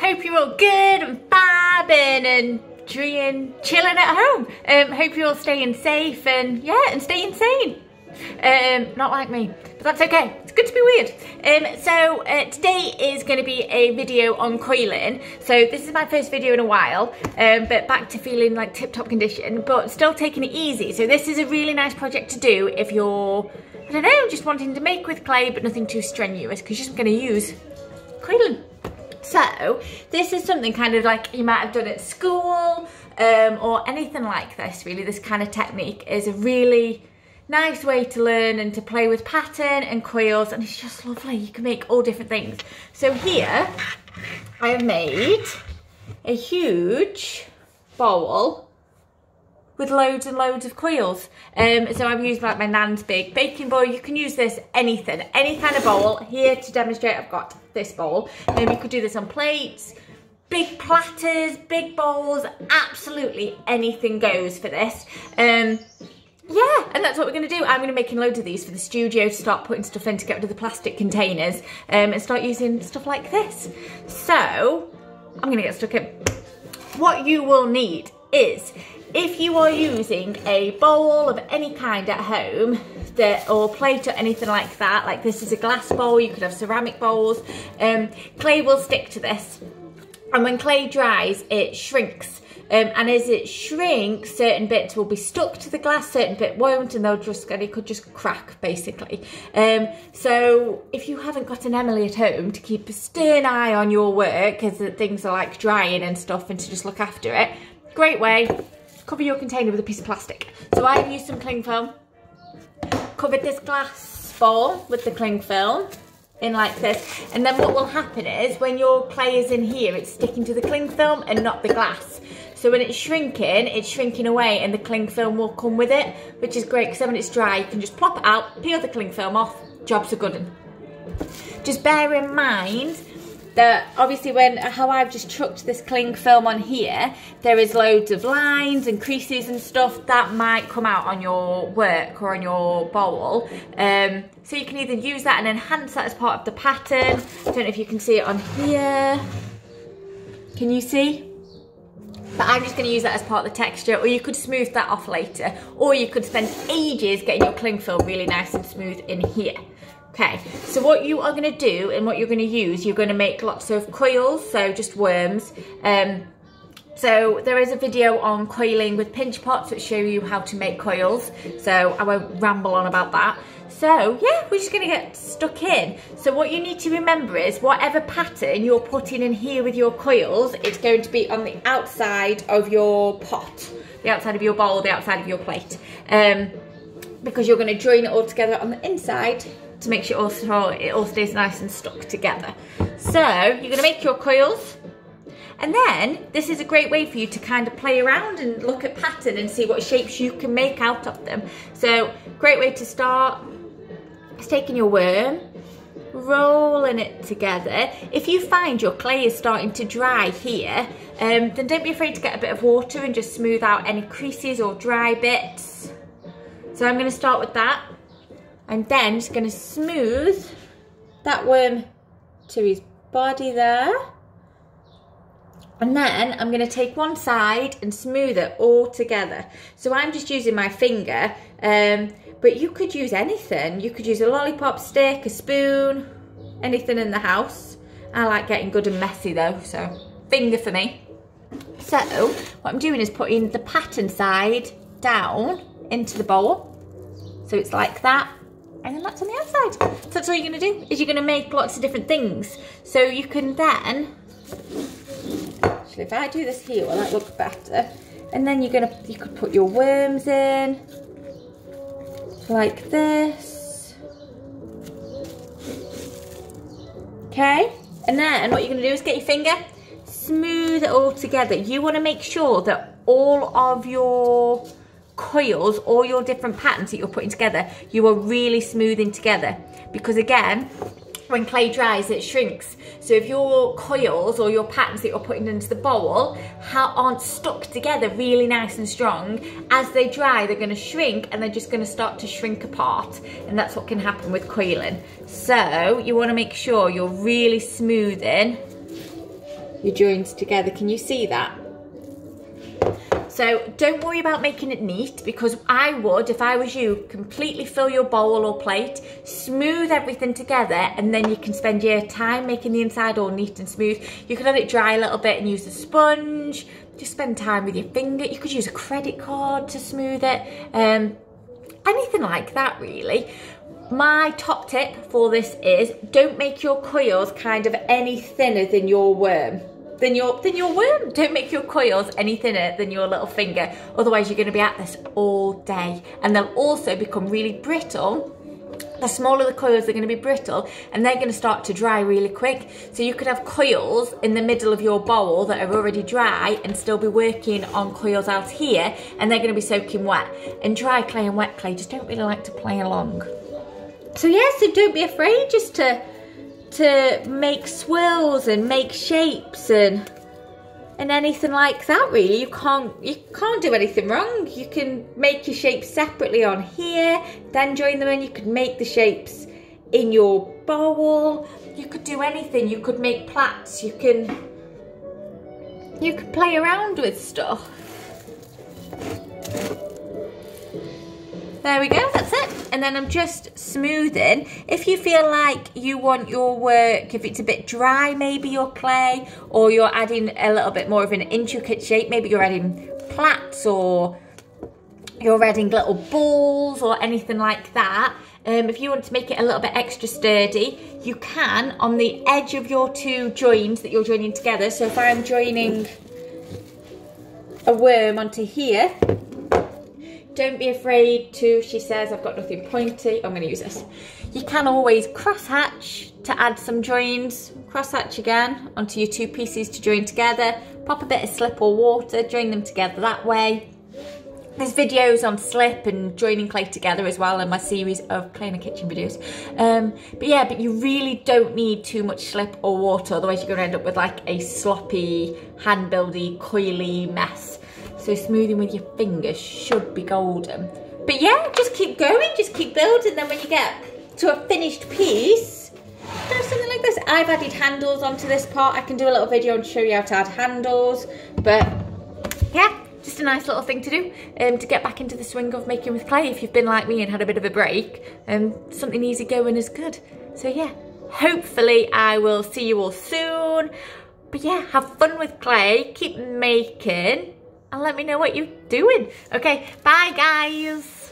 Hope you're all good and fabbing and chilling at home. Hope you're all staying safe and and staying sane. Not like me, but that's okay. It's good to be weird. So today is going to be a video on coiling. So this is my first video in a while, but back to feeling like tip-top condition, but still taking it easy. So this is a really nice project to do if you're, I don't know, just wanting to make with clay, but nothing too strenuous, because you're just going to use coiling. So this is something kind of like you might have done at school, or anything like this. Really, this kind of technique is a really nice way to learn and to play with pattern and coils, and it's just lovely. You can make all different things. So here I have made a huge bowl with loads and loads of coils. So I've used like my nan's big baking bowl. You can use this anything, any kind of bowl. Here to demonstrate, I've got this bowl. You could do this on plates, big platters, big bowls, absolutely anything goes for this. Yeah, and that's what we're going to do. I'm going to be making loads of these for the studio to start putting stuff in to get rid of the plastic containers, and start using stuff like this. So I'm going to get stuck in. What you will need is, if you are using a bowl of any kind at home, or plate or anything like that, like this is a glass bowl, you could have ceramic bowls, clay will stick to this, and when clay dries it shrinks. And as it shrinks, certain bits will be stuck to the glass, certain bit won't, and it could just crack, basically. So if you haven't got an Emily at home to keep a stern eye on your work as things are like drying and stuff, and to just look after it, great way, cover your container with a piece of plastic. So I've used some cling film, covered this glass bowl with the cling film in like this, and then what will happen is when your clay is in here, it's sticking to the cling film and not the glass. So when it's shrinking away, and the cling film will come with it, which is great, because then when it's dry, you can just plop it out, peel the cling film off, job's a good one. Just bear in mind that obviously how I've just chucked this cling film on here, there is loads of lines and creases and stuff that might come out on your work or on your bowl. So you can either use that and enhance that as part of the pattern. I don't know if you can see it on here. Can you see? But I'm just going to use that as part of the texture, or you could smooth that off later, or you could spend ages getting your cling film really nice and smooth in here. Okay, so what you are going to do and what you're going to use, you're going to make lots of coils, so just worms. So there is a video on coiling with pinch pots that show you how to make coils, so I won't ramble on about that. So yeah, we're just going to get stuck in. So what you need to remember is whatever pattern you're putting in here with your coils, it's going to be on the outside of your pot, the outside of your bowl, the outside of your plate, because you're going to join it all together on the inside to make sure it all stays nice and stuck together. So you're going to make your coils, and then this is a great way for you to kind of play around and look at pattern and see what shapes you can make out of them. So great way to start is taking your worm, rolling it together. If you find your clay is starting to dry here, then don't be afraid to get a bit of water and just smooth out any creases or dry bits. So I'm going to start with that. I'm then just going to smooth that worm to his body there. And then I'm going to take one side and smooth it all together. So I'm just using my finger, but you could use anything. You could use a lollipop stick, a spoon, anything in the house. I like getting good and messy though, so finger for me. So what I'm doing is putting the pattern side down into the bowl. So it's like that. And then that's on the outside. So that's all you're going to do, is you're going to make lots of different things. So you can then, actually if I do this here, will that look better? And then you could put your worms in, like this. Okay, and then what you're going to do is get your finger, smooth it all together. You want to make sure that all of your coils, all your different patterns that you're putting together, you are really smoothing together, because again, when clay dries it shrinks. So if your coils or your patterns that you're putting into the bowl aren't stuck together really nice and strong, as they dry they're going to shrink, and they're just going to start to shrink apart, and that's what can happen with coiling. So you want to make sure you're really smoothing your joints together. Can you see that? So don't worry about making it neat, because I would, if I was you, completely fill your bowl or plate, smooth everything together, and then you can spend your time making the inside all neat and smooth. You can let it dry a little bit and use a sponge. Just spend time with your finger. You could use a credit card to smooth it. Anything like that, really. My top tip for this is don't make your coils kind of any thinner than your worm. Don't make your coils any thinner than your little finger. Otherwise, you're going to be at this all day. And they'll also become really brittle. The smaller the coils, they're going to be brittle, and they're going to start to dry really quick. So you could have coils in the middle of your bowl that are already dry and still be working on coils out here, and they're going to be soaking wet. And dry clay and wet clay just don't really like to play along. So yeah, so don't be afraid just to make swirls and make shapes and anything like that, really. You can't do anything wrong. You can make your shapes separately on here, then join them in. You could make the shapes in your bowl. You could do anything. You could make plaits. You could play around with stuff. There we go, that's it. And then I'm just smoothing. If you feel like you want your work, if it's a bit dry, maybe your clay, or you're adding a little bit more of an intricate shape, maybe you're adding plaits, or you're adding little balls or anything like that. If you want to make it a little bit extra sturdy, you can on the edge of your two joins that you're joining together. So if I'm joining a worm onto here, don't be afraid to, she says, I've got nothing pointy, I'm going to use this. You can always cross hatch to add some joins. Cross hatch again onto your two pieces to join together. Pop a bit of slip or water, join them together that way. There's videos on slip and joining clay together as well in my series of clay in a kitchen videos. But you really don't need too much slip or water, otherwise you're going to end up with like a sloppy, hand-buildy, coily mess. So smoothing with your fingers should be golden. But yeah, just keep going, just keep building. Then when you get to a finished piece, do something like this. I've added handles onto this part. I can do a little video and show you how to add handles. But yeah, just a nice little thing to do to get back into the swing of making with clay. If you've been like me and had a bit of a break, something easy going is good. So yeah, hopefully I will see you all soon. But yeah, have fun with clay, keep making, and let me know what you're doing. Okay, bye guys.